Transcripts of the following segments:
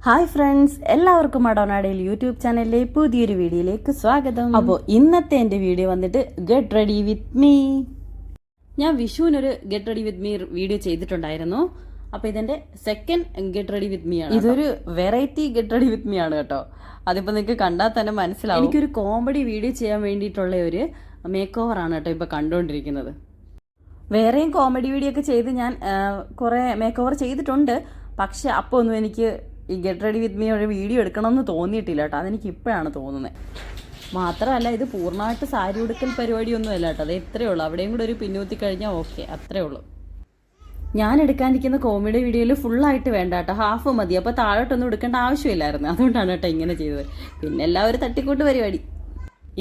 Hi friends, എല്ലാവർക്കും മഡോണാഡയിൽ YouTube ചാനലിലെ പുതിയൊരു വീഡിയോയിലേക്ക് സ്വാഗതം. അപ്പോൾ ഇന്നത്തെ എൻ്റെ വീഡിയോ വന്നിട്ട് ഗെറ്റ് റെഡി വിത്ത് മീ. ഞാൻ വിഷുവിനൊരു get ready with me video ചെയ്തിട്ടുണ്ടായിരുന്നു. അപ്പോൾ ഇതെൻ്റെ second get ready with me ആണ്. ഇതൊരു variety get ready with me ആണ് കേട്ടോ. അതിപ്പോൾ നിങ്ങൾക്ക് കണ്ടാൽ തന്നെ മനസ്സിലാവും. എനിക്കൊരു കോമഡി വീഡിയോ ചെയ്യാൻ വേണ്ടിയിട്ടുള്ള ഒരു മേക്ക് ഓവർ ആണ് കേട്ടോ ഇപ്പോൾ കണ്ടുകൊണ്ടിരിക്കുന്നത്. വേറെയും കോമഡി വീഡിയോ ഒക്കെ ചെയ്ത് ഞാൻ കുറേ മേക്ക് ഓവർ ചെയ്തിട്ടുണ്ട്. പക്ഷെ അപ്പോൾ ഒന്നും എനിക്ക് ഈ ഗെറ്റ് റെഡി വിത്ത് മീ ഒരു വീഡിയോ എടുക്കണമെന്ന് തോന്നിയിട്ടില്ല കേട്ടോ. അതെനിക്ക് ഇപ്പോഴാണ് തോന്നുന്നത്. മാത്രമല്ല ഇത് പൂർണ്ണമായിട്ട് സാരി ഉടുക്കൽ പരിപാടിയൊന്നും അല്ല കേട്ടോ. അത് ഇത്രയേ ഉള്ളൂ. അവിടെയും കൂടെ ഒരു പിന്നൂത്തി കഴിഞ്ഞാൽ ഓക്കെ, അത്രേ ഉള്ളൂ. ഞാൻ എടുക്കാനിരിക്കുന്ന കോമഡി വീഡിയോയിൽ ഫുള്ളായിട്ട് വേണ്ട കേട്ടോ, ഹാഫ് മതി. അപ്പോൾ താഴോട്ടൊന്നും എടുക്കേണ്ട ആവശ്യമില്ലായിരുന്നു. അതുകൊണ്ടാണ് കേട്ടോ ഇങ്ങനെ ചെയ്തത്. പിന്നെ എല്ലാവരും തട്ടിക്കൂട്ട് പരിപാടി.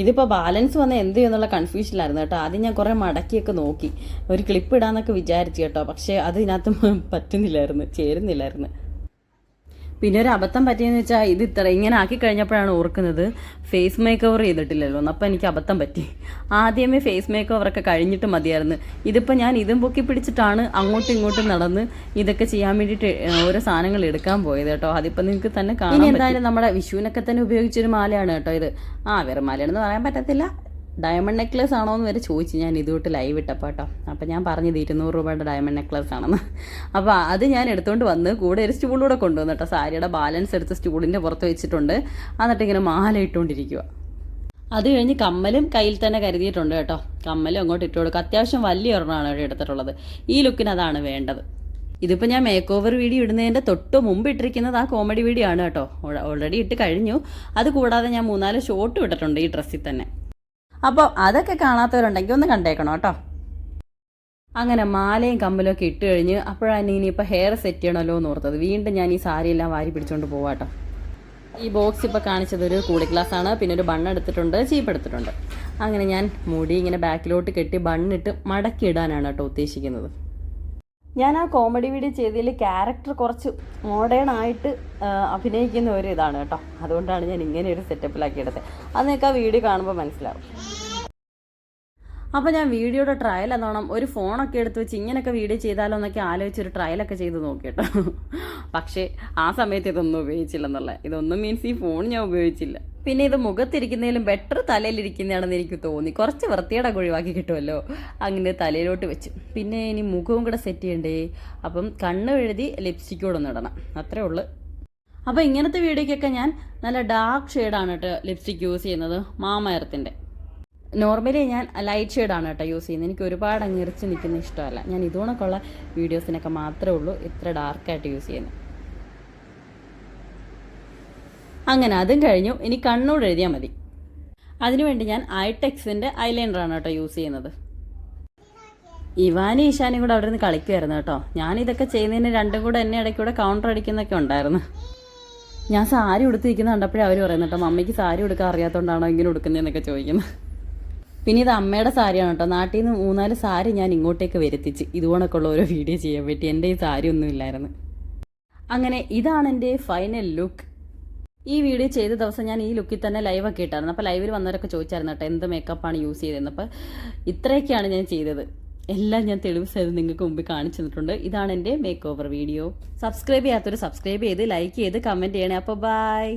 ഇതിപ്പോൾ ബാലൻസ് വന്ന എന്ത് ചെയ്യുന്നുള്ള കൺഫ്യൂഷനിലായിരുന്നു കേട്ടോ. ആദ്യം ഞാൻ കുറേ മടക്കിയൊക്കെ നോക്കി ഒരു ക്ലിപ്പ് ഇടാന്നൊക്കെ വിചാരിച്ചു കേട്ടോ. പക്ഷേ അത് ഇതിനകത്ത് പറ്റുന്നില്ലായിരുന്നു, ചേരുന്നില്ലായിരുന്നു. പിന്നെ ഒരു അബദ്ധം പറ്റിയെന്ന് വെച്ചാൽ ഇത് ഇങ്ങനെ ആക്കി കഴിഞ്ഞപ്പോഴാണ് ഓർക്കുന്നത് ഫേസ് മേക്ക് ഓവർ ചെയ്തിട്ടില്ലല്ലോ എന്ന്. അപ്പം എനിക്ക് അബദ്ധം പറ്റി. ആദ്യമേ ഫേസ് മേക്ക് ഓവറൊക്കെ കഴിഞ്ഞിട്ട് മതിയായിരുന്നു. ഇതിപ്പോൾ ഞാൻ ഇതും പൊക്കി പിടിച്ചിട്ടാണ് അങ്ങോട്ടും ഇങ്ങോട്ടും നടന്ന് ഇതൊക്കെ ചെയ്യാൻ വേണ്ടിയിട്ട് ഓരോ സാധനങ്ങൾ എടുക്കാൻ പോയത് കേട്ടോ. അതിപ്പോൾ നിങ്ങൾക്ക് തന്നെ കാണാം. ഇനി എന്തായാലും നമ്മുടെ വിഷുവിനൊക്കെ തന്നെ ഉപയോഗിച്ചൊരു മാലയാണ് കേട്ടോ ഇത്. വെറും മാലയാണെന്ന് പറയാൻ പറ്റത്തില്ല. ഡയമണ്ട് നെക്ലേസ് ആണോ എന്ന് വരെ ചോദിച്ചു ഞാൻ ഇതുതൊട്ട് ലൈവ് ഇട്ടപ്പോൾ കേട്ടോ. അപ്പോൾ ഞാൻ പറഞ്ഞത് 200 രൂപയുടെ ഡയമണ്ട് നെക്ലേസ് ആണെന്ന്. അപ്പോൾ അത് ഞാൻ എടുത്തുകൊണ്ട് വന്ന് കൂടെ ഒരു സ്റ്റൂളൂടെ കൊണ്ടുവന്നു കേട്ടോ. സാരിയുടെ ബാലൻസ് എടുത്ത് സ്റ്റൂളിൻ്റെ പുറത്ത് വെച്ചിട്ടുണ്ട്. എന്നിട്ട് ഇങ്ങനെ മാല ഇട്ടുകൊണ്ടിരിക്കുക. അത് കഴിഞ്ഞ് കമ്മലും കയ്യിൽ തന്നെ കരുതിയിട്ടുണ്ട് കേട്ടോ. കമ്മലും അങ്ങോട്ട് ഇട്ട് കൊടുക്കുക. അത്യാവശ്യം വലിയ ഒരെണ്ണമാണ് ഇവിടെ എടുത്തിട്ടുള്ളത്. ഈ ലുക്കിന് അതാണ് വേണ്ടത്. ഇതിപ്പോൾ ഞാൻ മേക്ക് ഓവർ വീഡിയോ ഇടുന്നതിൻ്റെ തൊട്ട് മുമ്പ് ഇട്ടിരിക്കുന്നത് ആ കോമഡി വീഡിയോ ആണ് കേട്ടോ. ഓൾറെഡി ഇട്ട് കഴിഞ്ഞു. അത് കൂടാതെ ഞാൻ 3-4 ഷോട്ടും ഇട്ടിട്ടുണ്ട് ഈ ഡ്രസ്സിൽ തന്നെ. അപ്പോൾ അതൊക്കെ കാണാത്തവരുണ്ടെങ്കിൽ ഒന്ന് കണ്ടേക്കണം കേട്ടോ. അങ്ങനെ മാലയും കമ്മലും ഒക്കെ ഇട്ട് കഴിഞ്ഞ് അപ്പോഴാണ് ഇനിയിപ്പോൾ ഹെയർ സെറ്റ് ചെയ്യണമല്ലോ എന്ന് ഓർത്തത്. വീണ്ടും ഞാൻ ഈ സാരിയെല്ലാം വാരി പിടിച്ചുകൊണ്ട് പോവാട്ടോ. ഈ ബോക്സ് ഇപ്പോൾ കാണിച്ചതൊരു കൂളി ഗ്ലാസ് ആണ്. പിന്നെ ഒരു ബണ്ണ് എടുത്തിട്ടുണ്ട്, ചീപ്പ് എടുത്തിട്ടുണ്ട്. അങ്ങനെ ഞാൻ മുടി ഇങ്ങനെ ബാക്കിലോട്ട് കെട്ടി ബണ്ണിട്ട് മടക്കി ഇടാനാണ് കേട്ടോ ഉദ്ദേശിക്കുന്നത്. ഞാൻ ആ കോമഡി വീഡിയോ ചെയ്തതിൽ ക്യാരക്ടർ കുറച്ച് മോഡേൺ ആയിട്ട് അഭിനയിക്കുന്ന ഒരു ഇതാണ് കേട്ടോ. അതുകൊണ്ടാണ് ഞാൻ ഇങ്ങനെ ഒരു സെറ്റപ്പിലാക്കി എടുത്തത്. അത് നിങ്ങൾക്ക് ആ വീഡിയോ കാണുമ്പോൾ മനസ്സിലാവും. അപ്പോൾ ഞാൻ വീഡിയോയുടെ ട്രയൽ എന്നോണം ഒരു ഫോണൊക്കെ എടുത്ത് വെച്ച് ഇങ്ങനെയൊക്കെ വീഡിയോ ചെയ്താലോ എന്നൊക്കെ ആലോചിച്ചൊരു ട്രയലൊക്കെ ചെയ്ത് നോക്കി കേട്ടോ. പക്ഷേ ആ സമയത്ത് ഇതൊന്നും ഉപയോഗിച്ചില്ലെന്നുള്ള. ഇതൊന്നും മീൻസ് ഈ ഫോൺ ഞാൻ ഉപയോഗിച്ചില്ല. പിന്നെ ഇത് മുഖത്തിരിക്കുന്നതിലും ബെറ്റർ തലയിലിരിക്കുന്നതാണെന്ന് എനിക്ക് തോന്നി. കുറച്ച് വൃത്തിയുടെ ഒഴിവാക്കി കിട്ടുമല്ലോ. അങ്ങനെ തലയിലോട്ട് വെച്ചു. പിന്നെ ഇനി മുഖവും കൂടെ സെറ്റ് ചെയ്യണ്ടേ. അപ്പം കണ്ണ് എഴുതി ലിപ്സ്റ്റിക്കോടെ ഒന്ന് ഇടണം, അത്രേ ഉള്ളൂ. അപ്പോൾ ഇങ്ങനത്തെ വീഡിയോയ്ക്കൊക്കെ ഞാൻ നല്ല ഡാർക്ക് ഷെയ്ഡാണ് കേട്ടോ ലിപ്സ്റ്റിക് യൂസ് ചെയ്യുന്നത്. മാമ-എർത്തിൻ്റെ. നോർമലി ഞാൻ ലൈറ്റ് ഷെയ്ഡാണ് കേട്ടോ യൂസ് ചെയ്യുന്നത്. എനിക്ക് ഒരുപാട് അങ്ങിറിച്ച് നിൽക്കുന്ന ഇഷ്ടമല്ല. ഞാൻ ഇതുകൊണ്ടൊക്കെയുള്ള വീഡിയോസിനൊക്കെ മാത്രമേ ഉള്ളൂ ഇത്ര ഡാർക്കായിട്ട് യൂസ് ചെയ്യുന്നത്. അങ്ങനെ അതും കഴിഞ്ഞു. ഇനി കണ്ണൂട് എഴുതിയാൽ മതി. അതിനുവേണ്ടി ഞാൻ ഐടെക്സിൻ്റെ ഐലൈനറാണ് കേട്ടോ യൂസ് ചെയ്യുന്നത്. ഇവാനും ഈശാനും കൂടെ അവിടെ നിന്ന് കളിക്കുമായിരുന്നു കേട്ടോ. ഞാനിതൊക്കെ ചെയ്യുന്നതിന് രണ്ടും കൂടെ എന്നെ ഇടയ്ക്കൂടെ കൗണ്ടർ അടിക്കുന്നൊക്കെ ഉണ്ടായിരുന്നു. ഞാൻ സാരി ഉടുത്തിരിക്കുന്ന കണ്ടപ്പോഴേ അവർ പറയുന്നത് കേട്ടോ, മമ്മിക്ക് സാരി ഉടുക്കാൻ അറിയാത്തതുകൊണ്ടാണോ ഇങ്ങനെ ഉടുക്കുന്നതെന്നൊക്കെ ചോദിക്കുന്നത്. പിന്നെ ഇത് അമ്മയുടെ സാരിയാണ് കേട്ടോ. നാട്ടിൽ നിന്ന് 3-4 സാരി ഞാൻ ഇങ്ങോട്ടേക്ക് വരുത്തിച്ച് ഇതുകൊണ്ടൊക്കെയുള്ള ഓരോ വീഡിയോ ചെയ്യാൻ പറ്റി. എൻ്റെ ഈ സാരി ഒന്നും ഇല്ലായിരുന്നു. അങ്ങനെ ഇതാണ് എൻ്റെ ഫൈനൽ ലുക്ക്. ഈ വീഡിയോ ചെയ്ത ദിവസം ഞാൻ ഈ ലുക്കിൽ തന്നെ ലൈവൊക്കെ ഇട്ടായിരുന്നു. അപ്പോൾ ലൈവിൽ വന്നവരൊക്കെ ചോദിച്ചായിരുന്നു കേട്ടോ എന്ത് മേക്കപ്പാണ് യൂസ് ചെയ്തതെന്ന്. അപ്പോൾ ഇത്രയൊക്കെയാണ് ഞാൻ ചെയ്തത്. എല്ലാം ഞാൻ തെളിവ് ചെയ്ത് നിങ്ങൾക്ക് മുമ്പിൽ കാണിച്ചു തന്നിട്ടുണ്ട്. ഇതാണ് എൻ്റെ മേക്ക് ഓവർ വീഡിയോ. സബ്സ്ക്രൈബ് ചെയ്യാത്തവർ സബ്സ്ക്രൈബ് ചെയ്ത് ലൈക്ക് ചെയ്ത് കമൻറ്റ് ചെയ്യണേ. അപ്പോൾ ബൈ.